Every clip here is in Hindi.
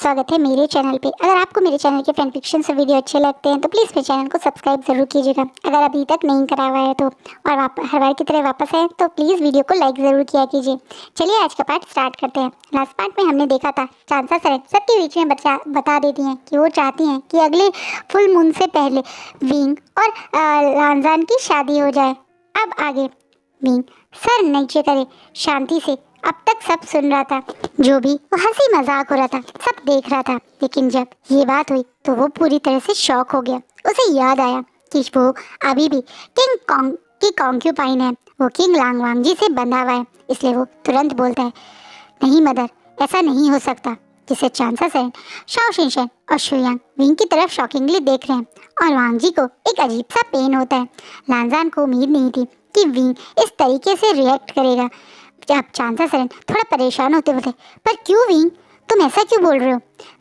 स्वागत है मेरे चैनल पे। अगर आपको मेरे चैनल के फैन फिक्शन से वीडियो अच्छे लगते हैं तो प्लीज़ मेरे चैनल को सब्सक्राइब ज़रूर कीजिएगा। अगर अभी तक नहीं करा हुआ है तो, और हर बार की तरह वापस आए तो प्लीज़ वीडियो को लाइक ज़रूर किया कीजिए। चलिए आज का पार्ट स्टार्ट करते हैं। लास्ट पार्ट में हमने देखा था चांसा सरेन सबके बीच में बता देती हैं कि वो चाहती हैं कि अगले फुल मून से पहले विंग और लांजान की शादी हो जाए। अब आगे विंग सर नीचे करे शांति से अब तक सब सुन रहा था, जो भी वो हंसी मजाक हो रहा था सब देख रहा था। लेकिन जब ये बात हुई तो वो पूरी तरह से शॉक हो गया। उसे याद आया कि वो अभी भी किंग कॉन्ग की कॉन्क्यूपाइन है, वो किंग लांगवांग जी से बंधा हुआ है। इसलिए वो तुरंत बोलता है, नहीं मदर, ऐसा नहीं हो सकता। जिसे चांसा सरेन, शाओ शिनशेन और शुयांग विंग की तरफ शॉकिंगली देख रहे हैं और वांग जी को एक अजीब सा पेन होता है। लांजान को उम्मीद नहीं थी कि विंग इस तरीके से रिएक्ट करेगा। जब चांसा सरेन थोड़ा परेशान होते हुए, पर क्यों विंग, तुम ऐसा क्यों बोल रहे हो?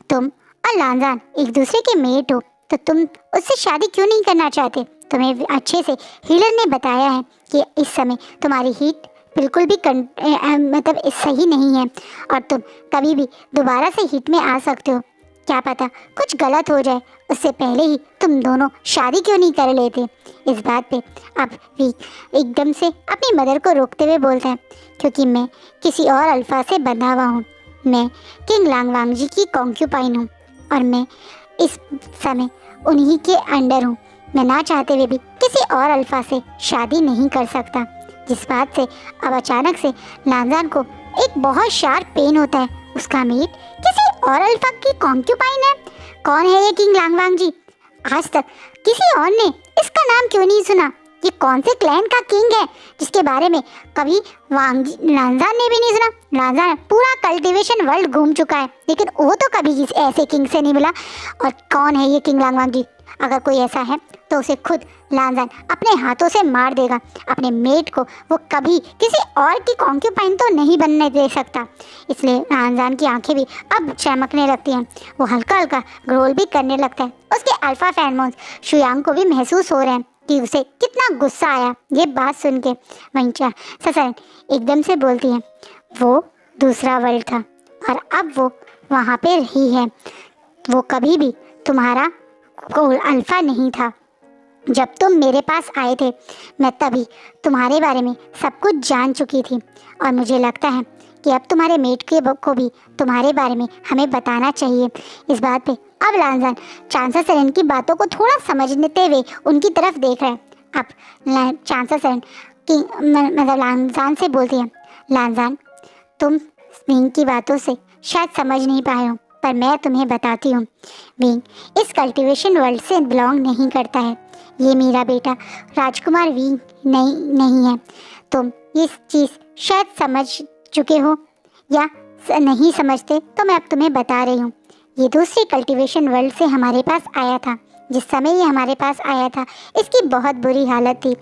तुम और लांजान एक दूसरे के मेट हो तो तुम उससे शादी क्यों नहीं करना चाहते? तुम्हें अच्छे से हीलर ने बताया है कि इस समय तुम्हारी हीट बिल्कुल भी मतलब सही नहीं है और तुम कभी भी दोबारा से हीट में आ सकते हो। क्या पता कुछ गलत हो जाए, उससे पहले ही तुम दोनों शादी क्यों नहीं कर लेते? इस बात पे अब वी एकदम से अपनी मदर को रोकते हुए बोलता है, क्योंकि मैं किसी और अल्फा से बंधा हुआ हूँ। मैं किंग लांगवांग जी की कॉन्क्यूपाइन हूँ और मैं इस समय उन्हीं के अंडर हूँ। मैं ना चाहते हुए भी किसी और अल्फा से शादी नहीं कर सकता। जिस बात से अब अचानक से लांजान को एक बहुत शार्प पेन होता है। उसका मेट किसी और अल्फा की कॉन्क्यूपाइन है। कौन है ये किंग लांगवांग जी? आज तक किसी और ने इसका नाम क्यों नहीं सुना? ये कौन से क्लैन का किंग है जिसके बारे में कभी लांजान ने भी नहीं सुना? लांजान पूरा कल्टीवेशन वर्ल्ड घूम चुका है, लेकिन वो तो कभी किसी ऐसे किंग से नहीं मिला। और कौन है ये किंग लांगवांग जी? अगर कोई ऐसा है तो उसे खुद लांजान अपने हाथों से मार देगा। अपने मेट को वो कभी किसी और की कॉन्क्यूपाइन तो नहीं बनने दे सकता। इसलिए लांजान की आंखें भी अब चमकने लगती हैं। वो हल्का हल्का ग्रोल भी करने लगता है। उसके अल्फा फैनमोन्स शुयांग को भी महसूस हो रहे हैं कि उसे कितना गुस्सा आया ये बात सुन के। वहीं सरेन एकदम से बोलती है, वो दूसरा वर्ल्ड था और अब वो वहाँ पे रही है। वो कभी भी तुम्हारा कोई अल्फा नहीं था। जब तुम मेरे पास आए थे मैं तभी तुम्हारे बारे में सब कुछ जान चुकी थी और मुझे लगता है कि अब तुम्हारे मेट के को भी तुम्हारे बारे में हमें बताना चाहिए। इस बात पे अब लांजान चांसा सरेन की बातों को थोड़ा समझते हुए उनकी तरफ देख रहे हैं। अब चांसा सरेन की मतलब लांजान से बोलती है, लांजान तुम विंग की बातों से शायद समझ नहीं पाए हो, पर मैं तुम्हें बताती हूँ, विंग इस कल्टीवेशन वर्ल्ड से बिलोंग नहीं करता है। ये मेरा बेटा राजकुमार विंग नहीं है। तुम इस चीज़ शायद समझ चुके हो या नहीं समझते तो मैं अब तुम्हें बता रही हूँ। ये दूसरी कल्टीवेशन वर्ल्ड से हमारे पास आया था। जिस समय ये हमारे पास आया था इसकी बहुत बुरी हालत थी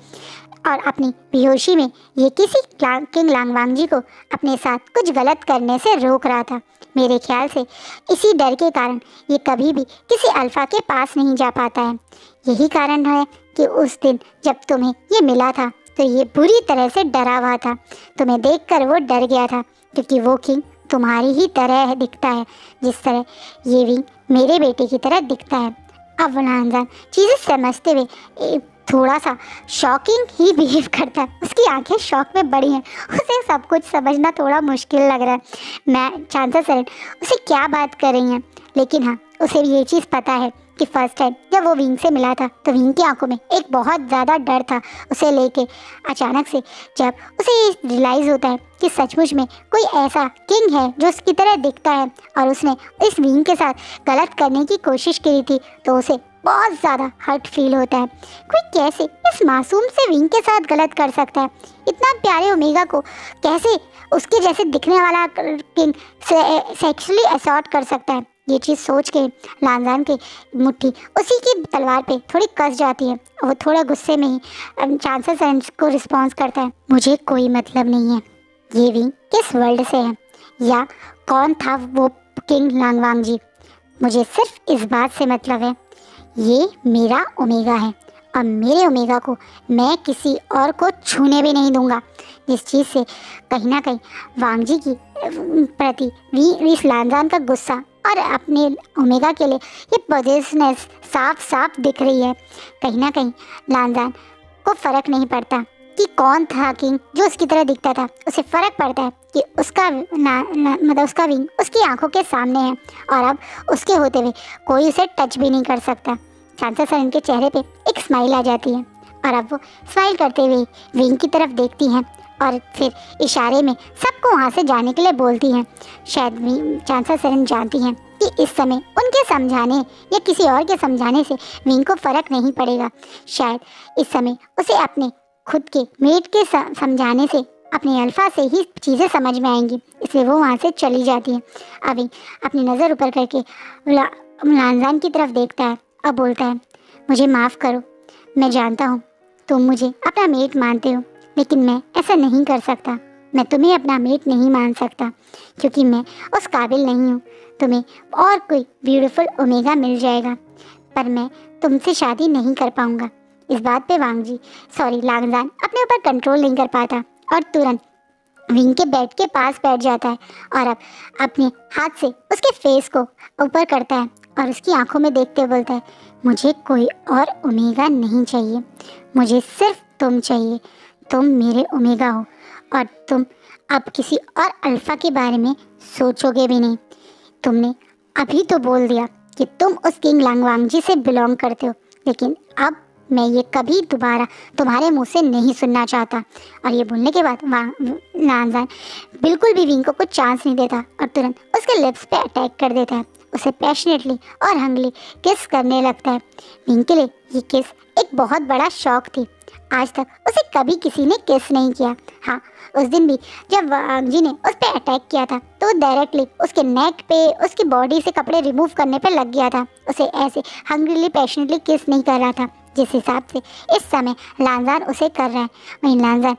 और अपनी बेहोशी में ये किसी किंग लांगवांग जी को अपने साथ कुछ गलत करने से रोक रहा था। मेरे ख्याल से इसी डर के कारण ये कभी भी किसी अल्फा के पास नहीं जा पाता है। यही कारण है कि उस दिन जब तुम्हें ये मिला था तो ये बुरी तरह से डरा हुआ था। तुम्हें देखकर वो डर गया था, क्योंकि वो किंग तुम्हारी ही तरह दिखता है जिस तरह ये विंग मेरे बेटे की तरह दिखता है। अब लांजान चीज़ें समझते हुए थोड़ा सा शॉकिंग ही बिहेव करता है। उसकी आंखें शॉक में बड़ी हैं। उसे सब कुछ समझना थोड़ा मुश्किल लग रहा है। मैं चांसा सरेन उसे क्या बात कर रही हैं, लेकिन हाँ उसे ये चीज़ पता है कि फर्स्ट टाइम जब वो विंग से मिला था तो विंग की आंखों में एक बहुत ज़्यादा डर था उसे लेके। अचानक से जब उसे रियलाइज़ होता है कि सचमुच में कोई ऐसा किंग है जो उसकी तरह दिखता है और उसने इस विंग के साथ गलत करने की कोशिश की थी, तो उसे बहुत ज़्यादा हर्ट फील होता है। कोई कैसे इस मासूम से विंग के साथ गलत कर सकता है? इतना प्यारे ओमेगा को कैसे उसके जैसे दिखने वाला किंग सेक्सुअली असॉल्ट कर सकता है? ये चीज़ सोच के लांजान की मुट्ठी उसी की तलवार पे थोड़ी कस जाती है। वो थोड़ा गुस्से में ही चांसा सरेन को रिस्पॉन्स करता है, मुझे कोई मतलब नहीं है ये विंग किस वर्ल्ड से है या कौन था वो किंग लांगवांग जी। मुझे सिर्फ इस बात से मतलब है, ये मेरा ओमेगा है और मेरे ओमेगा को मैं किसी और को छूने भी नहीं दूंगा। जिस चीज़ से कहीं ना कहीं वांग जी की प्रति इस लांजान का गुस्सा और अपने ओमेगा के लिए ये पॉजिटिवनेस साफ साफ दिख रही है। कहीं ना कहीं लांजान को फ़र्क नहीं पड़ता कि कौन था किंग जो उसकी तरह दिखता था। उसे फ़र्क पड़ता है कि उसका मतलब उसका विंग उसकी आंखों के सामने है और अब उसके होते हुए कोई उसे टच भी नहीं कर सकता। चांसा सरन के चेहरे पे एक स्माइल आ जाती है और अब वो स्माइल करते हुए विंग की तरफ देखती हैं और फिर इशारे में सबको वहाँ से जाने के लिए बोलती हैं। शायद चांसा सरन जानती हैं कि इस समय उनके समझाने या किसी और के समझाने से विंग को फ़र्क नहीं पड़ेगा। शायद इस समय उसे अपने खुद के मेट के समझाने से अपने अल्फा से ही चीज़ें समझ में आएंगी, इसलिए वो वहाँ से चली जाती है। अभी अपनी नज़र ऊपर करके लांजान की तरफ देखता है और बोलता है, मुझे माफ़ करो, मैं जानता हूँ तुम मुझे अपना मेट मानते हो, लेकिन मैं ऐसा नहीं कर सकता। मैं तुम्हें अपना मेट नहीं मान सकता क्योंकि मैं उस काबिल नहीं हूँ। तुम्हें और कोई ब्यूटीफुल ओमेगा मिल जाएगा पर मैं तुमसे शादी नहीं कर पाऊँगा। इस बात पे लांजान अपने ऊपर कंट्रोल नहीं कर पाता और तुरंत विंग के बेड के पास बैठ जाता है और अब अपने हाथ से उसके फेस को ऊपर करता है और उसकी आंखों में देखते हुए बोलता है, मुझे कोई और ओमेगा नहीं चाहिए, मुझे सिर्फ तुम चाहिए। तुम मेरे ओमेगा हो और तुम अब किसी और अल्फा के बारे में सोचोगे भी नहीं। तुमने अभी तो बोल दिया कि तुम उस किंग लांगवांगजी से बिलोंग करते हो, लेकिन अब मैं ये कभी दोबारा तुम्हारे मुंह से नहीं सुनना चाहता। और ये बोलने के बाद लांजान बिल्कुल भी विंग को कुछ चांस नहीं देता और तुरंत उसके लिप्स पे अटैक कर देता है। उसे पैशनेटली और हंगली किस करने लगता है। विंग के लिए ये किस एक बहुत बड़ा शौक थी। आज तक उसे कभी किसी ने किस नहीं किया। हाँ, उस दिन भी जब वांगजी ने उस पर अटैक किया था तो डायरेक्टली उसके नेक पे उसकी बॉडी से कपड़े रिमूव करने पे लग गया था। उसे ऐसे हंग्रीली पैशनेटली किस नहीं कर रहा था जिस हिसाब से इस समय लांजान उसे कर रहा है। वहीं लांजान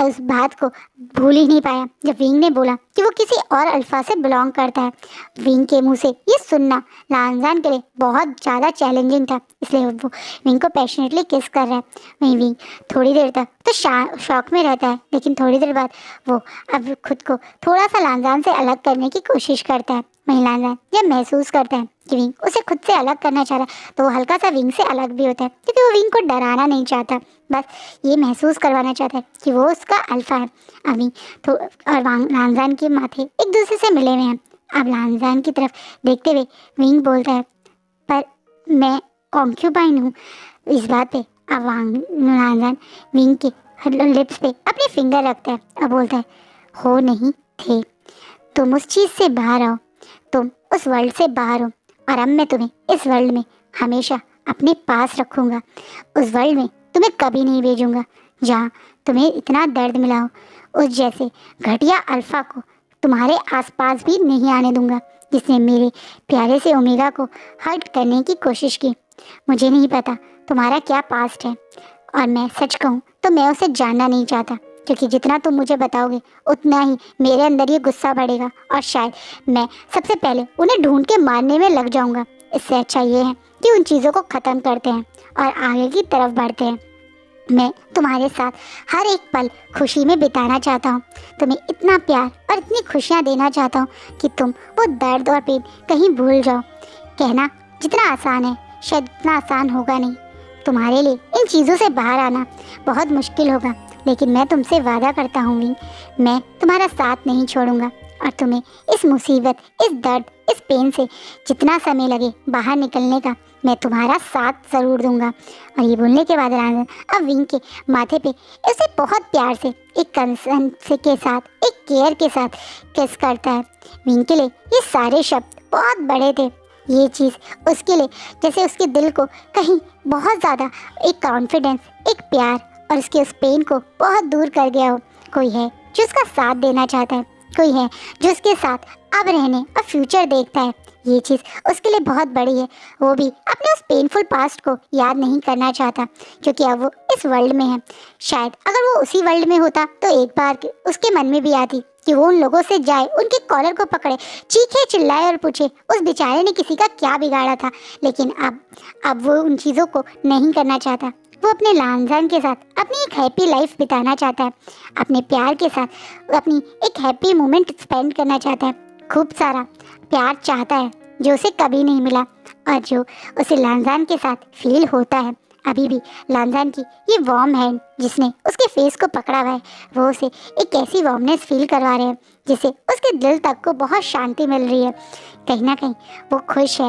उस बात को भूल ही नहीं पाया जब विंग ने बोला कि वो किसी और अल्फा से बिलोंग करता है। विंग के मुंह से ये सुनना लांजान के लिए बहुत ज़्यादा चैलेंजिंग था, इसलिए वो विंग को पैशनेटली किस कर रहा है। वहीं विंग थोड़ी देर तक तो शौक में रहता है, लेकिन थोड़ी देर बाद वो अब खुद को थोड़ा सा लांजान से अलग करने की कोशिश करता है। वहीं लांजान जब महसूस करता है कि विंग उसे खुद से अलग करना चाह रहा है तो वो हल्का सा विंग से अलग भी होता है, क्योंकि वो विंग को डराना नहीं चाहता, बस ये महसूस करवाना चाहता है कि वो उसका अल्फा है। अभी तो और लांजान के माथे एक दूसरे से मिले हुए हैं। अब लांजान की तरफ देखते हुए विंग बोलता है, पर मैं कॉन्क्यूबाइन हूँ। इस बात पे अब लांजान विंग के लिप्स पे अपने फिंगर रखता है और बोलता है, हो नहीं थे, तुम उस चीज़ से बाहर आओ, तुम उस वर्ल्ड से बाहर हो और अब मैं तुम्हें इस वर्ल्ड में हमेशा अपने पास रखूँगा। उस वर्ल्ड में तुम्हें कभी नहीं भेजूँगा जहाँ तुम्हें इतना दर्द मिला हो। उस जैसे घटिया अल्फा को तुम्हारे आसपास भी नहीं आने दूँगा जिसने मेरे प्यारे से ओमेगा को हर्ट करने की कोशिश की। मुझे नहीं पता तुम्हारा क्या पास्ट है और मैं सच कहूँ तो मैं उसे जानना नहीं चाहता, क्योंकि जितना तुम मुझे बताओगे उतना ही मेरे अंदर ये गुस्सा बढ़ेगा और शायद मैं सबसे पहले उन्हें ढूंढ के मारने में लग जाऊंगा। इससे अच्छा ये है कि उन चीज़ों को ख़त्म करते हैं और आगे की तरफ बढ़ते हैं। मैं तुम्हारे साथ हर एक पल खुशी में बिताना चाहता हूँ, तुम्हें इतना प्यार और इतनी खुशियाँ देना चाहता हूँ कि तुम वो दर्द और पेन कहीं भूल जाओ। कहना जितना आसान है शायद इतना आसान होगा नहीं। तुम्हारे लिए इन चीज़ों से बाहर आना बहुत मुश्किल होगा, लेकिन मैं तुमसे वादा करता हूँ विंग, मैं तुम्हारा साथ नहीं छोड़ूंगा और तुम्हें इस मुसीबत, इस दर्द, इस पेन से जितना समय लगे बाहर निकलने का मैं तुम्हारा साथ ज़रूर दूंगा। और ये बोलने के बाद लांजान अब विंग के माथे पे उसे बहुत प्यार से, एक कंसर्न से के साथ, एक केयर के साथ किस करता है। विंग के लिए ये सारे शब्द बहुत बड़े थे। ये चीज़ उसके लिए जैसे उसके दिल को कहीं बहुत ज़्यादा एक कॉन्फिडेंस, एक प्यार और उसके उस पेन को बहुत दूर कर गया हो। कोई है जो उसका साथ देना चाहता है, कोई है जो उसके साथ अब रहने और फ्यूचर देखता है। ये चीज़ उसके लिए बहुत बड़ी है। वो भी अपने उस पेनफुल पास्ट को याद नहीं करना चाहता, क्योंकि अब वो इस वर्ल्ड में है। शायद अगर वो उसी वर्ल्ड में होता तो एक बार उसके मन में भी आती कि वो उन लोगों से जाए, उनके कॉलर को पकड़े, चीखे चिल्लाए और पूछे उस बेचारे ने किसी का क्या बिगाड़ा था। लेकिन अब वो उन चीज़ों को नहीं करना चाहता। वो अपने लांजान के साथ अपनी एक हैप्पी लाइफ बिताना चाहता है, अपने प्यार के साथ अपनी एक हैप्पी मोमेंट स्पेंड करना चाहता है, खूब सारा प्यार चाहता है। जो उसे कभी नहीं मिला और जो उसे लांजान के साथ फील होता है अभी भी। लांजान की ये वार्म हैंड जिसने उसके फेस को पकड़ा हुआ है वो उसे एक ऐसी वार्मनेस फील करवा रहे हैं जिससे उसके दिल तक को बहुत शांति मिल रही है। कहीं ना कहीं वो खुश है,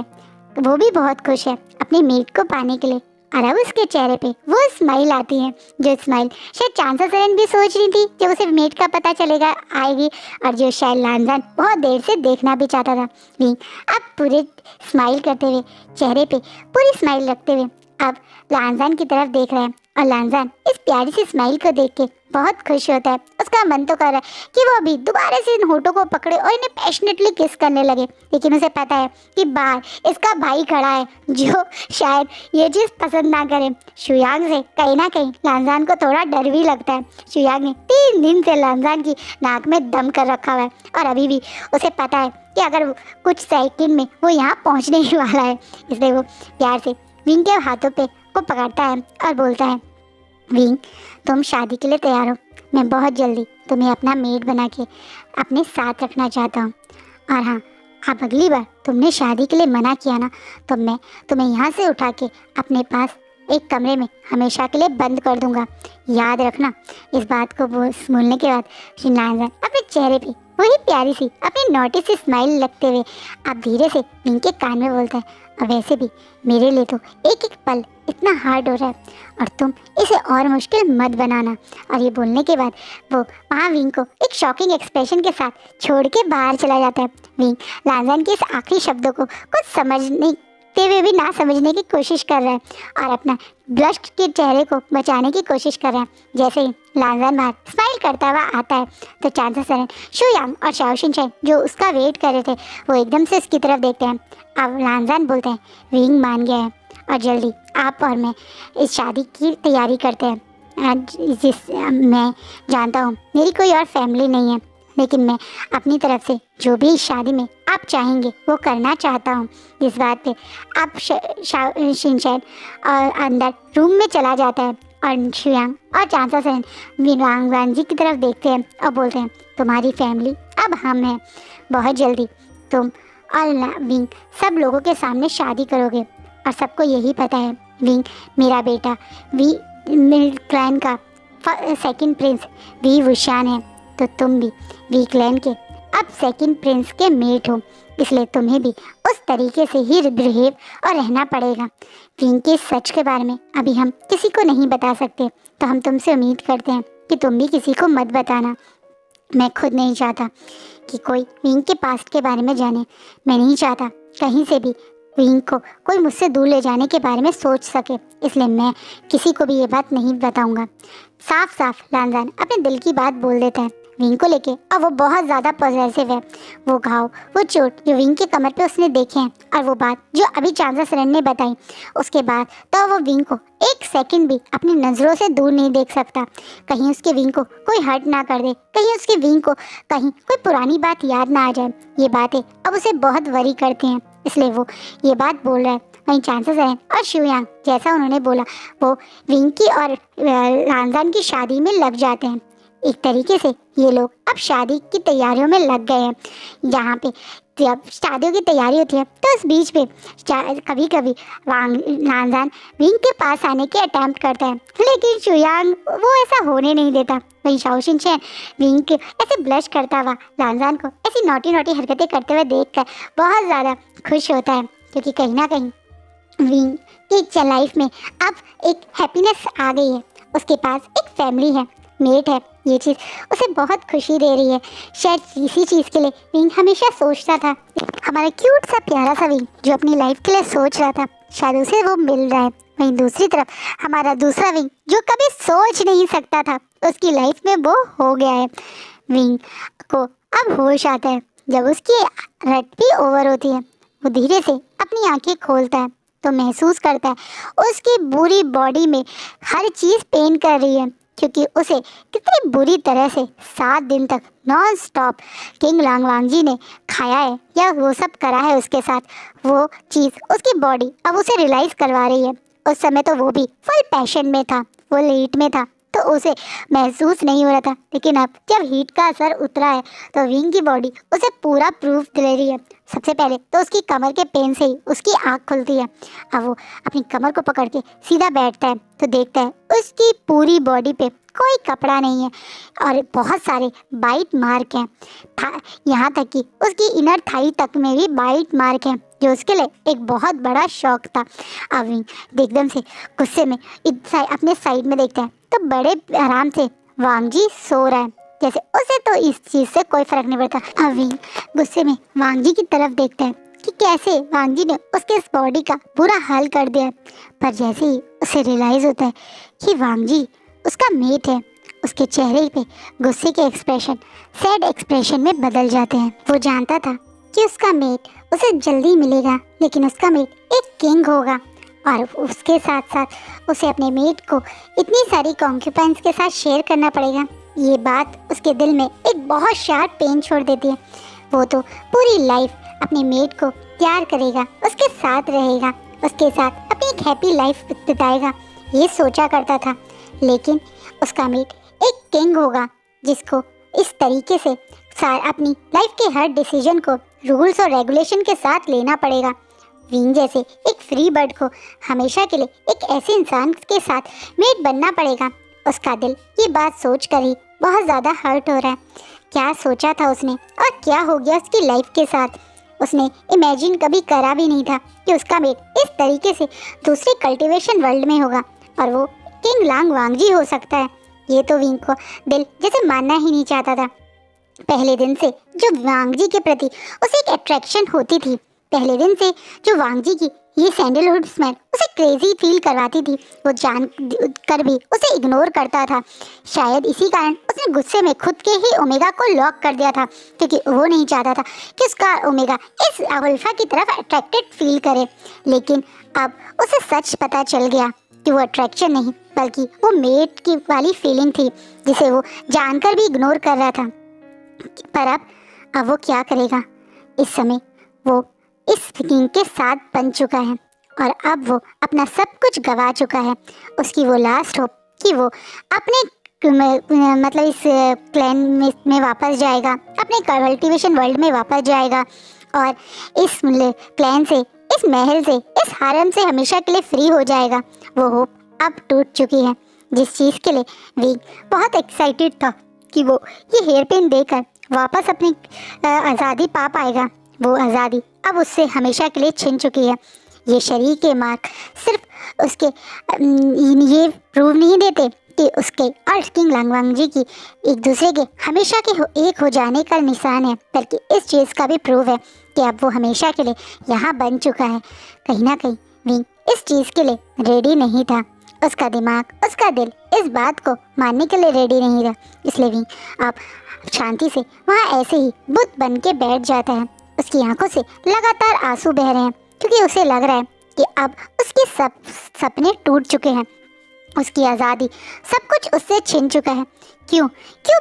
वो भी बहुत खुश है अपनी मीट को पाने के लिए। और अब उसके चेहरे पे वो स्माइल आती है, जो स्माइल शायद चांसा सरेन भी सोच रही थी जब उसे मीट का पता चलेगा आएगी, और जो शायद लांजान बहुत देर से देखना भी चाहता था। विंग अब पूरे स्माइल करते हुए, चेहरे पे पूरी स्माइल रखते हुए अब लांजान की तरफ देख रहा है और लांजान इस प्यारी सी स्माइल को देख के बहुत खुश होता है। उसका मन तो कर रहा है कि वो अभी दोबारा से इन होठों को पकड़े और इन्हें पैशनेटली किस करने लगे, लेकिन उसे पता है कि बाहर इसका भाई खड़ा है जो शायद ये चीज़ पसंद ना करे। शुयांग से कहीं ना कहीं लांजान को थोड़ा डर भी लगता है। शुयांग ने 3 दिन से लांजान की नाक में दम कर रखा हुआ है और अभी भी उसे पता है कि अगर कुछ सेकंड में वो यहाँ पहुँचने ही वाला है, इसलिए वो प्यार से विंग के हाथों पे को पकड़ता है और बोलता है, विंग तुम शादी के लिए तैयार हो? मैं बहुत जल्दी तुम्हें अपना मेड बना के अपने साथ रखना चाहता हूँ। और हाँ, अब अगली बार तुमने शादी के लिए मना किया ना तो मैं तुम्हें यहाँ से उठा के अपने पास एक कमरे में हमेशा के लिए बंद कर दूंगा। याद रखना। इस बात को बोलने के बाद लांजान अपने चेहरे पे वही प्यारी सी अपनी नोटिस सी स्माइल रखते हुए अब धीरे से विंग के कान में बोलता है, और वैसे भी मेरे लिए तो एक एक पल इतना हार्ड हो रहा है और तुम इसे और मुश्किल मत बनाना। और ये बोलने के बाद वो वहाँ विंग को एक शॉकिंग एक्सप्रेशन के साथ छोड़ के बाहर चला जाता है। विंग लांजान के इस आखिरी शब्दों को कुछ समझने हुए भी ना समझने की कोशिश कर रहा है और अपना ब्लश के चेहरे को बचाने की कोशिश कर रहा है। जैसे ही लांजान बाहर स्माइल करता हुआ आता है तो चांसा सरेन, शुयांग और शाओ शिनचैन जो उसका वेट कर रहे थे वो एकदम से उसकी तरफ देखते हैं। अब लांजान बोलते हैं, विंग मान गया है और जल्दी आप और मैं इस शादी की तैयारी करते हैं। मैं जानता हूँ मेरी कोई और फैमिली नहीं है, लेकिन मैं अपनी तरफ से जो भी इस शादी में आप चाहेंगे वो करना चाहता हूँ। इस बात पे आप शिनचैन और अंदर रूम में चला जाता है और शुयांग और चांसा सरेन लांजान जी की तरफ देखते हैं और बोलते हैं, तुम्हारी फैमिली अब हम हैं। बहुत जल्दी तुम और विंग सब लोगों के सामने शादी करोगे और सबको यही पता है विंग मेरा बेटा वी क्लैन का सेकंड प्रिंस वी वुशान है, तो तुम भी वी क्लैन के अब सेकंड प्रिंस के मेट हो, इसलिए तुम्हें भी उस तरीके से ही बिहेव और रहना पड़ेगा। विंग के सच के बारे में अभी हम किसी को नहीं बता सकते, तो हम तुमसे उम्मीद करते हैं कि तुम भी किसी को मत बताना। मैं खुद नहीं चाहता कि कोई विंग के पास्ट के बारे में जाने। मैं नहीं चाहता कहीं से भी विंग को कोई मुझसे दूर ले जाने के बारे में सोच सके, इसलिए मैं किसी को भी ये बात नहीं बताऊंगा। साफ साफ लांजान अपने दिल की बात बोल देता है विंग को लेके, और वो बहुत ज़्यादा पॉजिटिव है। वो घाव, वो चोट जो विंग के कमर पे उसने देखे हैं और वो बात जो अभी चांसा सरेन ने बताई, उसके बाद तो वो विंग को एक सेकंड भी अपनी नज़रों से दूर नहीं देख सकता। कहीं उसके विंग को कोई हर्ट ना कर दे, कहीं उसके विंग को कहीं कोई पुरानी बात याद ना आ जाए। ये बातें अब उसे बहुत वरी करती हैं, इसलिए वो ये बात बोल रहा है। वहीं चांसा सरेन और शुयांग जैसा उन्होंने बोला वो विंग की और लांजान की शादी में लग जाते हैं। एक तरीके से ये लोग अब शादी की तैयारियों में लग गए हैं। जहाँ पे जब शादियों की तैयारी होती है तो उस बीच में कभी कभी लांजान विंग के पास आने के अटेम्प्ट करता है, लेकिन शुयांग वो ऐसा होने नहीं देता। वहीं शाओ शिनचैन विंग के ऐसे ब्लश करता हुआ लांजान को ऐसी नोटी नोटी हरकतें करते हुए देखकर बहुत ज़्यादा खुश होता है, क्योंकि कहीं ना कहीं विंग की लाइफ में अब एक हैप्पीनेस आ गई है। उसके पास एक फैमिली है, मेट है। ये चीज़ उसे बहुत खुशी दे रही है। शायद इसी चीज़ के लिए विंग हमेशा सोचता था, हमारा क्यूट सा प्यारा सा विंग जो अपनी लाइफ के लिए सोच रहा था, शायद उसे वो मिल रहा है। वहीं दूसरी तरफ हमारा दूसरा विंग जो कभी सोच नहीं सकता था, उसकी लाइफ में वो हो गया है। विंग को अब होश आता है जब उसकी रट भी ओवर होती है। वो धीरे से अपनी आंखें खोलता है तो महसूस करता है उसकी पूरी बॉडी में हर चीज़ पेन कर रही है, क्योंकि उसे कितनी बुरी तरह से 7 दिन तक नॉन स्टॉप किंग लांगवांग ने खाया है या वो सब करा है उसके साथ। वो चीज़ उसकी बॉडी अब उसे रियलाइज़ करवा रही है। उस समय तो वो भी फुल पैशन में था, वो लेट में था, तो उसे महसूस नहीं हो रहा था, लेकिन अब जब हीट का असर उतरा है तो विंग की बॉडी उसे पूरा प्रूफ दे रही है। सबसे पहले तो उसकी कमर के पेन से ही उसकी आँख खुलती है। अब वो अपनी कमर को पकड़ के सीधा बैठता है तो देखता है उसकी पूरी बॉडी पे कोई कपड़ा नहीं है और बहुत सारे बाइट मार्क हैं। यहाँ तक कि उसकी इनर थाई तक में भी बाइट मार्क हैं, जो उसके लिए एक बहुत बड़ा शौक था। अब विंग एकदम से गुस्से में अपने साइड में देखता है तो बड़े आराम से वांग जी सो रहा है, जैसे उसे तो इस चीज़ से कोई फर्क नहीं पड़ता। अब विंग गुस्से में वांग जी की तरफ देखता है कि कैसे वांग जी ने उसके इस बॉडी का बुरा हाल कर दिया है। पर जैसे ही उसे रियलाइज़ होता है कि वांग जी उसका मेट है, उसके चेहरे पे गुस्से के एक्सप्रेशन सैड एक्सप्रेशन में बदल जाते हैं। वो जानता था कि उसका मेट उसे जल्दी मिलेगा, लेकिन उसका मेट एक किंग होगा और उसके साथ साथ उसे अपने मेट को इतनी सारी कॉन्क्यूपाइंस के साथ शेयर करना पड़ेगा। ये बात उसके दिल में एक बहुत शार्प पेन छोड़ देती है। वो तो पूरी लाइफ अपने मेट को प्यार करेगा, उसके साथ रहेगा, उसके साथ अपनी एक हैप्पी लाइफ बिताएगा, ये सोचा करता था। लेकिन उसका मेट एक किंग होगा जिसको इस तरीके से अपनी लाइफ के हर डिसीजन को रूल्स और रेगुलेशन के साथ लेना पड़ेगा। विंग जैसे एक फ्री बर्ड को हमेशा के लिए एक ऐसे इंसान के साथ मेट बनना पड़ेगा। उसका दिल ये बात सोच कर ही बहुत ज़्यादा हर्ट हो रहा है। क्या सोचा था उसने और क्या हो गया उसकी लाइफ के साथ। उसने इमेजिन कभी करा भी नहीं था कि उसका मेट इस तरीके से दूसरे कल्टीवेशन वर्ल्ड में होगा और वो किंग लांग वांगजी हो सकता है। ये तो विंग को दिल जैसे मानना ही नहीं चाहता था। पहले दिन से जो वांगजी के प्रति उसे एक अट्रैक्शन होती थी, पहले दिन से जो वांगजी की ये सैंडलवुड स्मेल उसे क्रेजी फील करवाती थी, वो जान कर भी उसे इग्नोर करता था। शायद इसी कारण उसने गुस्से में खुद के ही ओमेगा को लॉक कर दिया था, क्योंकि वो नहीं चाहता था कि उसका ओमेगा इस अल्फा की तरफ अट्रैक्टेड फील करे। लेकिन अब उसे सच पता चल गया कि वो अट्रैक्शन नहीं बल्कि वो मेट की वाली फीलिंग थी, जिसे वो जानकर भी इग्नोर कर रहा था। पर अब वो क्या करेगा। इस समय वो इस किंग के साथ बन चुका है और अब वो अपना सब कुछ गवा चुका है। उसकी वो लास्ट होप कि वो अपने मतलब इस क्लैन में वापस जाएगा, अपने कल्टीवेशन वर्ल्ड में वापस जाएगा और इस क्लैन से, इस महल से, इस हारम से हमेशा के लिए फ्री हो जाएगा। वो होप अब टूट चुकी है। जिस चीज़ के लिए विंग बहुत एक्साइटेड था कि वो ये हेयर पिन देकर वापस अपनी आज़ादी पा पाएगा, वो आज़ादी अब उससे हमेशा के लिए छिन चुकी है। ये शरीर के मार्क सिर्फ उसके ये प्रूव नहीं देते कि उसके और किंग लांग वांगजी की एक दूसरे के हमेशा के एक हो जाने का निशान है, बल्कि इस चीज़ का भी प्रूव है कि अब वो हमेशा के लिए यहाँ बन चुका है। कहीं ना कहीं विंग इस चीज़ के लिए रेडी नहीं था। उसका दिमाग, उसका दिल इस बात को मानने के लिए रेडी नहीं था। इसलिए विंग अब शांति से वहाँ ऐसे ही बुत बन के बैठ जाता है। उसकी आंखों से लगातार आंसू बह रहे हैं, क्योंकि उसे लग रहा है कि अब उसके सब सपने टूट चुके हैं, उसकी आज़ादी, सब कुछ उससे छिन चुका है। क्यों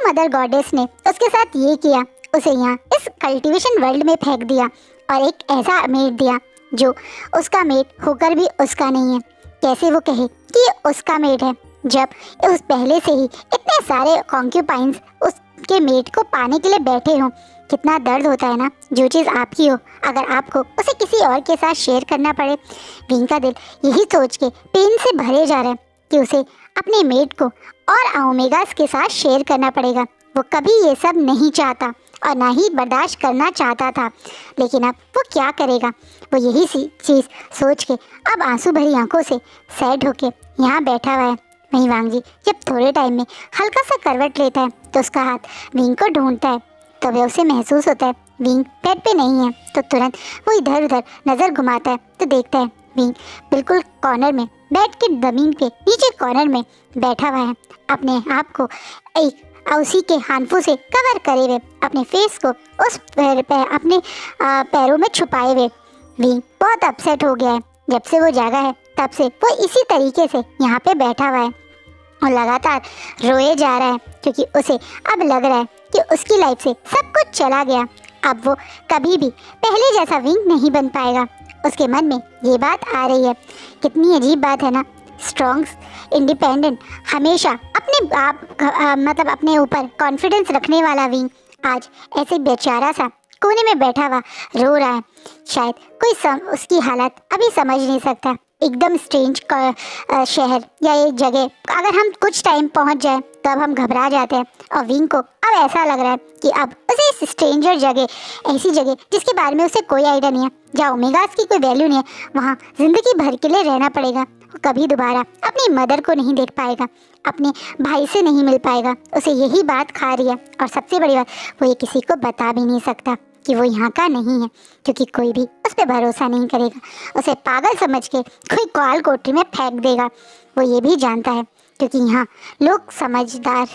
मदर गॉडेस ने उसके साथ ये किया, उसे यहाँ इस कल्टीवेशन वर्ल्ड में फेंक दिया और एक ऐसा मेट दिया जो उसका मेट होकर भी उसका नहीं है। कैसे वो कहे कि उसका मेट है जब उस पहले से ही इतने सारे कॉन्क्यूपाइंस उसके मेट को पाने के लिए बैठे हों। कितना दर्द होता है ना, जो चीज़ आपकी हो अगर आपको उसे किसी और के साथ शेयर करना पड़े। विंग का दिल यही सोच के पेन से भरे जा रहा है कि उसे अपने मेट को और ओमेगास के साथ शेयर करना पड़ेगा। वो कभी ये सब नहीं चाहता और ना ही बर्दाश्त करना चाहता था, लेकिन अब वो क्या करेगा। वो यही सी चीज़ सोच के अब आंसू भरी आंखों से सैड होके यहाँ बैठा हुआ है। वहीं वांगजी जब थोड़े टाइम में हल्का सा करवट लेता है तो उसका हाथ विंग को ढूंढता है, तो वह उसे महसूस होता है विंग बेड पे नहीं है। तो तुरंत वो इधर उधर नज़र घुमाता है तो देखता है विंग बिल्कुल कॉर्नर में, बेड के ज़मीन के नीचे कॉर्नर में बैठा हुआ है, अपने आप को एक उसी के हानफू से कवर करे हुए, अपने फेस को उस अपने पैरों में छुपाए हुए। विंग बहुत अपसेट हो गया है। जब से वो जागा है तब से वो इसी तरीके से यहाँ पे बैठा हुआ है और लगातार रोए जा रहा है, क्योंकि उसे अब लग रहा है कि उसकी लाइफ से सब कुछ चला गया। अब वो कभी भी पहले जैसा विंग नहीं बन पाएगा। उसके मन में ये बात आ रही है। कितनी अजीब बात है ना, स्ट्रॉन्ग, इंडिपेंडेंट, हमेशा अपने आप मतलब अपने ऊपर कॉन्फिडेंस रखने वाला विंग आज ऐसे बेचारा सा कोने में बैठा हुआ रो रहा है। शायद कोई उसकी हालत अभी समझ नहीं सकता। एकदम स्ट्रेंज शहर या एक जगह अगर हम कुछ टाइम पहुंच जाए तो अब हम घबरा जाते हैं, और विंग को अब ऐसा लग रहा है कि अब उसे इस स्ट्रेंजर जगह, ऐसी जगह जिसके बारे में उसे कोई आइडिया नहीं है, जहाँ ओमेगास की कोई वैल्यू नहीं है, वहाँ जिंदगी भर के लिए रहना पड़ेगा। कभी दोबारा अपनी मदर को नहीं देख पाएगा, अपने भाई से नहीं मिल पाएगा। उसे यही बात खा रही है, और सबसे बड़ी बात वो ये किसी को बता भी नहीं सकता कि वो यहाँ का नहीं है, क्योंकि कोई भी उस पर भरोसा नहीं करेगा। उसे पागल समझ के कोई कॉल कोठरी में फेंक देगा। वो ये भी जानता है क्योंकि यहाँ लोग समझदार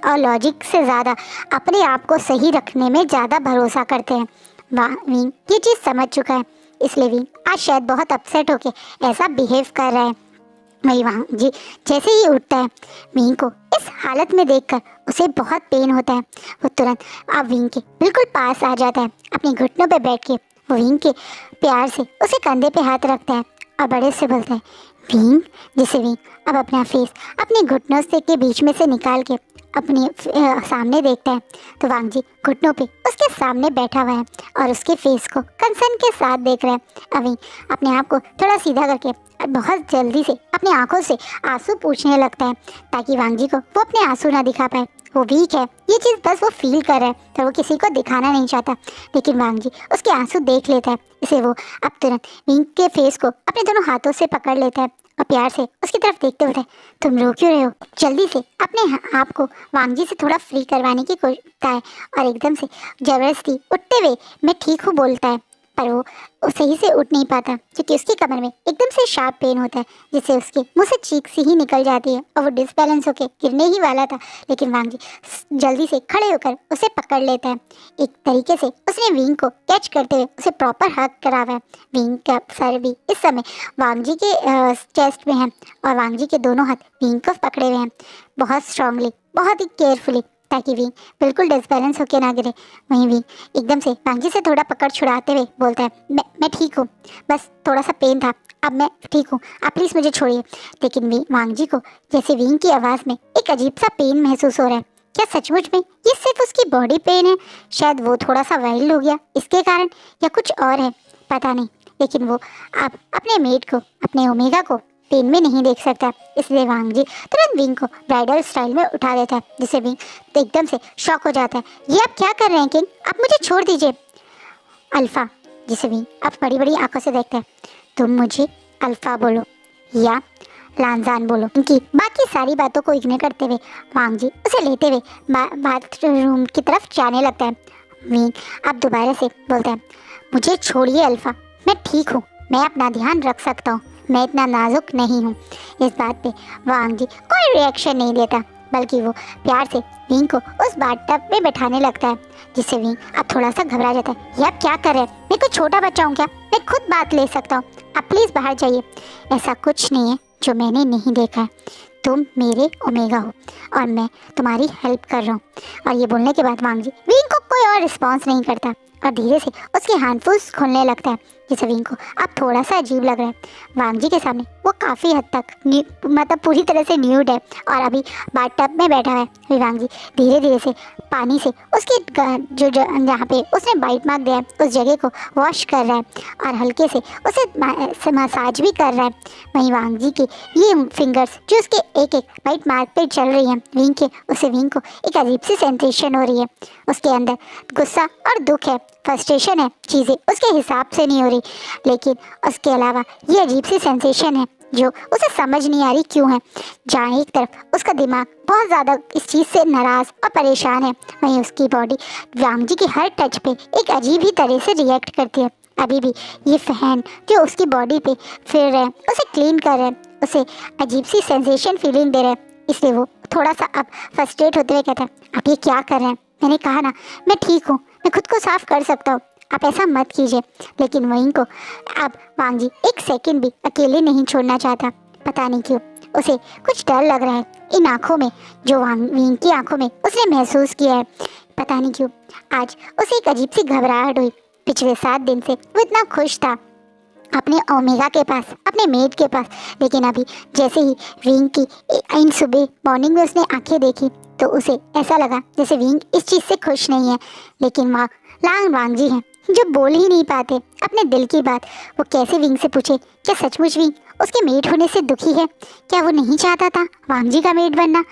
और लॉजिक से ज़्यादा अपने आप को सही रखने में ज़्यादा भरोसा करते हैं। विंग ये चीज़ समझ चुका है, इसलिए विंग आज शायद बहुत अपसेट होके ऐसा बिहेव कर रहा है। वही वहाँ जी जैसे ही उठता है, विंग को इस हालत में देखकर उसे बहुत पेन होता है। वो तुरंत अब विंग के बिल्कुल पास आ जाता है। अपने घुटनों पे बैठ के वो विंग के प्यार से उसे कंधे पे हाथ रखता है और बड़े से बोलता है, विंग। जिसे विंग अब अपना फेस अपने घुटनों से के बीच में से निकाल के अपने सामने देखता है, तो वांग जी घुटनों पे उसके सामने बैठा हुआ है और उसके फेस को कंसर्न के साथ देख रहा है। अभी अपने आप को थोड़ा सीधा करके बहुत जल्दी से अपनी आंखों से आंसू पूछने लगता है, ताकि वांग जी को वो अपने आंसू ना दिखा पाए। वो वीक है, ये चीज़ बस वो फील कर रहा है, तो वो किसी को दिखाना नहीं चाहता। लेकिन वांग जी उसके आंसू देख लेता है, इसे वो अब तुरंत विंग के फेस को अपने दोनों हाथों से पकड़ लेता है और प्यार से उसकी तरफ देखते हुए, तुम रो क्यों रहे हो? जल्दी से अपने आप को वांग जी से थोड़ा फ्री करवाने की कोशिश करता है, और एकदम से ज़बरदस्ती उठते हुए मैं ठीक हूँ बोलता है। पर वो सही से उठ नहीं पाता, क्योंकि उसकी कमर में एकदम से शार्प पेन होता है, जिससे उसके मुंह से चीख सी ही निकल जाती है और वो डिसबैलेंस होकर गिरने ही वाला था। लेकिन वांग जी जल्दी से खड़े होकर उसे पकड़ लेता है। एक तरीके से उसने विंग को कैच करते हुए उसे प्रॉपर हग करा हुआ है। विंग का सर भी इस समय वांग जी के चेस्ट में है, और वांग जी के दोनों हाथ विंग को पकड़े हुए हैं बहुत स्ट्रांगली, बहुत ही केयरफुली, ताकि विंग बिल्कुल डिसबैलेंस होकर ना गिरे। वहीं विंग एकदम से वांग जी से थोड़ा पकड़ छुड़ाते हुए बोलता है, मैं ठीक हूँ, बस थोड़ा सा पेन था, अब मैं ठीक हूँ, आप प्लीज़ मुझे छोड़िए। लेकिन वांग जी को जैसे विंग की आवाज़ में एक अजीब सा पेन महसूस हो रहा है। क्या सचमुच में ये सिर्फ उसकी बॉडी पेन है? शायद वो थोड़ा सा वाइल्ड हो गया इसके कारण, या कुछ और है, पता नहीं। लेकिन वो अब अपने मेट को, अपने ओमेगा को पेन में नहीं देख सकता, इसलिए वांग जी तुरंत विंग को ब्राइडल स्टाइल में उठा देता है, जिससे विंग तो एकदम से शॉक हो जाता है। ये आप क्या कर रहे हैं किंग? आप मुझे छोड़ दीजिए। अल्फा, जिसे विंग अब बड़ी बड़ी आंखों से देखता है, तुम मुझे अल्फा बोलो या लांजान बोलो। उनकी बाकी सारी बातों को इग्नोर करते हुए वांग जी उसे लेते हुए बाथरूम की तरफ जाने लगता है। विंग अब दोबारा से बोलता है, मुझे छोड़िए अल्फा, मैं ठीक हूँ, मैं अपना ध्यान रख सकता हूँ, मैं इतना नाजुक नहीं हूँ। इस बात पे वांग जी कोई रिएक्शन नहीं देता, बल्कि वो प्यार से विंग को उस बाथटब में बैठाने लगता है, जिससे विंग अब थोड़ा सा घबरा जाता है। ये आप क्या कर रहे हैं? मैं कोई छोटा बच्चा हूँ क्या? मैं खुद बात ले सकता हूँ, आप प्लीज़ बाहर जाइए। ऐसा कुछ नहीं है जो मैंने नहीं देखा है, तुम मेरे ओमेगा हो और मैं तुम्हारी हेल्प कर रहा हूँ। और ये बोलने के बाद वांग जी विंग को कोई और रिस्पॉन्स नहीं करता और धीरे से उसके हैंडफुल्स खोलने लगता है, जिसे विंग को अब थोड़ा सा अजीब लग रहा है। वांग जी के सामने वो काफ़ी हद तक मतलब पूरी तरह से न्यूड है और अभी बाथटब में बैठा है। वांग जी धीरे धीरे से पानी से उसकी जो जहाँ पे उसने बाइट मार्क दिया है उस जगह को वॉश कर रहा है और हल्के से उसे मसाज भी कर रहा है। वहीं वांग जी के ये फिंगर्स जो उसके एक एक बाइट मार्क पे चल रही हैं विंग के, उसे विंग को एक अजीब सी सेंसेशन हो रही है। उसके अंदर गुस्सा और दुख है, फ्रस्ट्रेशन है, चीज़ें उसके हिसाब से नहीं हो रही, लेकिन उसके अलावा ये अजीब सी सेंसेशन है जो उसे समझ नहीं आ रही क्यों है। जहाँ एक तरफ उसका दिमाग बहुत ज़्यादा इस चीज़ से नाराज़ और परेशान है, वहीं उसकी बॉडी वांग जी के हर टच पे एक अजीब ही तरह से रिएक्ट करती है। अभी भी ये फैन जो उसकी बॉडी पे फिर रहे हैं उसे क्लीन कर रहे हैं, उसे अजीब सी सेंसेशन फीलिंग दे रहे हैं, इसलिए वो थोड़ा सा अब फ्रस्ट्रेट होते हुए कहता है, आप ये क्या कर रहे हैं? मैंने कहा ना मैं ठीक हूँ, मैं खुद को साफ कर सकता हूँ, आप ऐसा मत कीजिए। लेकिन विंग को अब वांग जी एक सेकंड भी अकेले नहीं छोड़ना चाहता। पता नहीं क्यों उसे कुछ डर लग रहा है इन आँखों में जो विंग की आँखों में उसने महसूस किया है। पता नहीं क्यों आज उसे एक अजीब सी घबराहट हुई। पिछले 7 दिन से वो इतना खुश था, अपने ओमेगा के पास, अपने मेड के पास। लेकिन अभी जैसे ही विंग की इन सुबह मॉर्निंग में उसने आंखें देखी तो उसे ऐसा लगा जैसे विंग इस चीज़ से खुश नहीं है। लेकिन वहाँ लांग वांग जी हैं जो बोल ही नहीं पाते अपने दिल की बात। वो कैसे विंग से पूछे क्या सचमुच विंग उसके मेड होने से दुखी है? क्या वो नहीं चाहता था वांग जी का मेड बनना?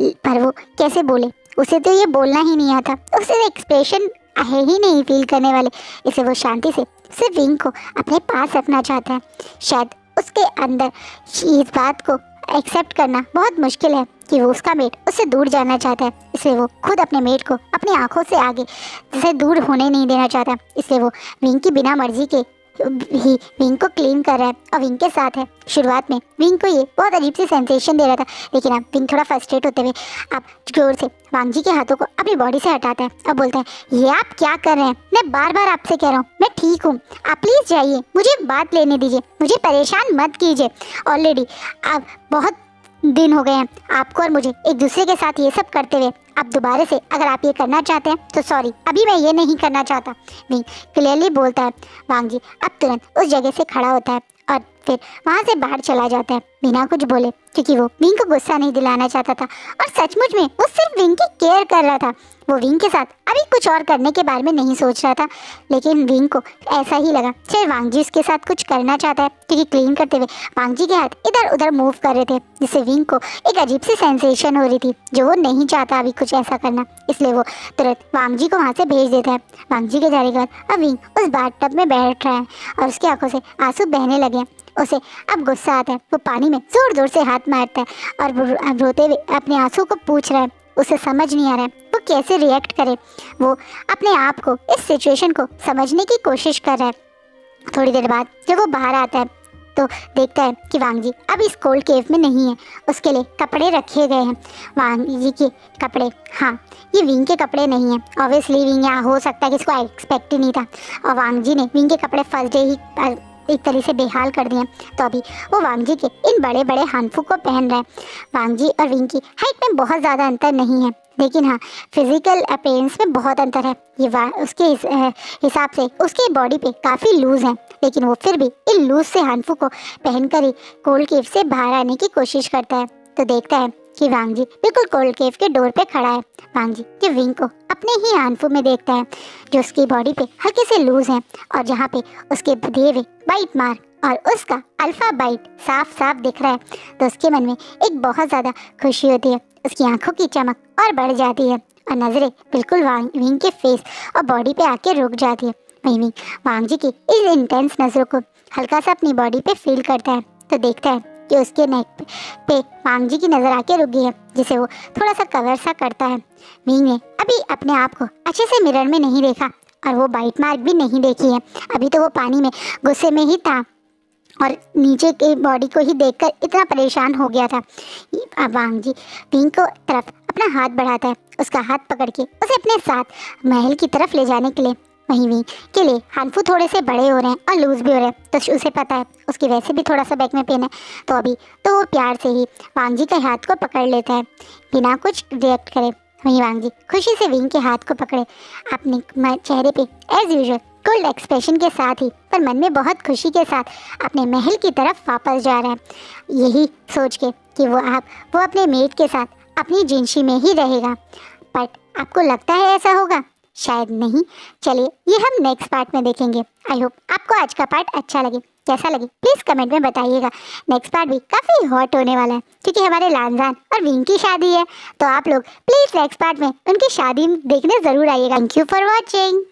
पर वो कैसे बोले, उसे तो ये बोलना ही नहीं आता, उसे एक्सप्रेशन है ही नहीं फील करने वाले। इसे वो शांति से सिर्फ विंग को अपने पास रखना चाहता है। शायद उसके अंदर इस बात को एक्सेप्ट करना बहुत मुश्किल है कि वो उसका मेट उससे दूर जाना चाहता है। इसलिए वो खुद अपने मेट को अपनी आंखों से आगे से दूर होने नहीं देना चाहता। इसलिए वो विंग की बिना मर्जी के ही विंग को क्लीन कर रहा है और विंग के साथ है। शुरुआत में विंग को ये बहुत अजीब सी सेंसेशन दे रहा था, लेकिन अब विंग थोड़ा फ्रस्ट्रेट होते हुए अब जोर से वांग जी के हाथों को अपनी बॉडी से हटाता है और बोलता है ये आप क्या कर रहे हैं? मैं बार बार आपसे कह रहा हूँ मैं ठीक हूँ, आप प्लीज़ जाइए, मुझे बात लेने दीजिए, मुझे परेशान मत कीजिए। ऑलरेडी अब बहुत दिन हो गए हैं आपको और मुझे एक दूसरे के साथ ये सब करते हुए। अब दोबारा से अगर आप ये करना चाहते हैं तो सॉरी, अभी मैं ये नहीं करना चाहता, विंग क्लियरली बोलता है। वांग जी अब तुरंत उस जगह से खड़ा होता है और फिर वहाँ से बाहर चला जाता है बिना कुछ बोले, क्योंकि वो विंग को गुस्सा नहीं दिलाना चाहता था और सचमुच में वो सिर्फ विंग की केयर कर रहा था। वो विंग के साथ अभी कुछ और करने के बारे में नहीं सोच रहा था, लेकिन विंग को ऐसा ही लगा शायद वांग जी उसके साथ कुछ करना चाहता है, क्योंकि क्लीन करते हुए वांग जी के हाथ इधर उधर मूव कर रहे थे, जिससे विंग को एक अजीब सी सेंसेशन हो रही थी जो वो नहीं चाहता अभी कुछ ऐसा करना। इसलिए वो तुरंत वांग जी को वहाँ से भेज देता है। वांग जी के जाने के बाद अब विंग उस बाथटब में बैठ रहा है और उसकी आंखों से आंसू बहने लगे हैं। उसे अब गुस्सा आता है, वो पानी में जोर जोर से हाथ मारता है और रोते हुए अपने आंसू को पूछ रहा है। उसे समझ नहीं आ रहा है वो कैसे रिएक्ट करे। वो अपने आप को इस सिचुएशन को समझने की कोशिश कर रहा है। थोड़ी देर बाद जब वो बाहर आता है तो देखता है कि वांग जी अब इस कोल्ड केव में नहीं है, उसके लिए कपड़े रखे गए हैं। वांग जी के कपड़े, हाँ ये विंग के कपड़े नहीं हैं। ऑब्वियसली विंग यहाँ हो सकता है कि इसको एक्सपेक्ट ही नहीं था और वांग जी ने विंग के कपड़े फर्स्ट डे ही एक तरह से बेहाल कर दिए। तो अभी वो वांग जी के इन बड़े बड़े हानफू को पहन रहा है। वांग जी और विंग की हाइट में बहुत ज़्यादा अंतर नहीं है, लेकिन हाँ फिजिकल अपीयरेंस में बहुत अंतर है। ये उसके हिसाब से उसकी बॉडी पे काफ़ी लूज़ है, लेकिन वो फिर भी इन लूज से हानफू को पहनकर ही कोल्ड केव से बाहर आने की कोशिश करता है। तो देखता है कि वांग जी बिल्कुल कोल्ड केव के डोर पे खड़ा है। वांग जी के विंग को अपने ही हानफू में देखता है जो उसकी बॉडी पे हल्के से लूज है और जहाँ पे उसके दिए हुए बाइट मार्क और उसका अल्फा बाइट साफ साफ दिख रहा है। तो उसके मन में एक बहुत ज़्यादा खुशी होती है, उसकी आंखों की चमक और बढ़ जाती है और नज़रें बिल्कुल विंग के फेस और बॉडी पे आके रुक जाती है। वहीं विंग वांग जी की इस इंटेंस नज़रों को हल्का सा अपनी बॉडी पे फील करता है तो देखता है कि उसके नेक पे वांग जी की नज़र आके रुक गई है, जिसे वो थोड़ा सा कवर सा करता है। विंग ने अभी अपने आप को अच्छे से मिरर में नहीं देखा और वो बाइट मार्क भी नहीं देखी है। अभी तो वो पानी में गुस्से में ही था और नीचे के बॉडी को ही देखकर इतना परेशान हो गया था। अब वांग जी विंग को तरफ अपना हाथ बढ़ाता है, उसका हाथ पकड़ के उसे अपने साथ महल की तरफ ले जाने के लिए। वहीं विंग के लिए हानफू थोड़े से बड़े हो रहे हैं और लूज भी हो रहे हैं, तो उसे पता है उसकी वैसे भी थोड़ा सा बैक में पेन है। तो अभी तो वो प्यार से ही वांग जी के हाथ को पकड़ लेता है बिना कुछ रिएक्ट करे। वहीं वांग जी खुशी से विंग के हाथ को पकड़े अपने चेहरे पे एज यूजुअल कोल्ड एक्सप्रेशन के साथ ही पर मन में बहुत खुशी के साथ अपने महल की तरफ वापस जा रहा है, यही सोच के कि वो अपने मेट के साथ अपनी जिंशी में ही रहेगा। बट आपको लगता है ऐसा होगा? शायद नहीं। चलिए ये हम नेक्स्ट पार्ट में देखेंगे। आई होप आपको आज का पार्ट अच्छा लगे। कैसा लगे प्लीज़ कमेंट में बताइएगा। नेक्स्ट पार्ट भी काफ़ी हॉट होने वाला है क्योंकि हमारे लानजान और विंग की शादी है, तो आप लोग प्लीज़ नेक्स्ट पार्ट में उनकी शादी देखने ज़रूर आइएगा। Thank you for watching.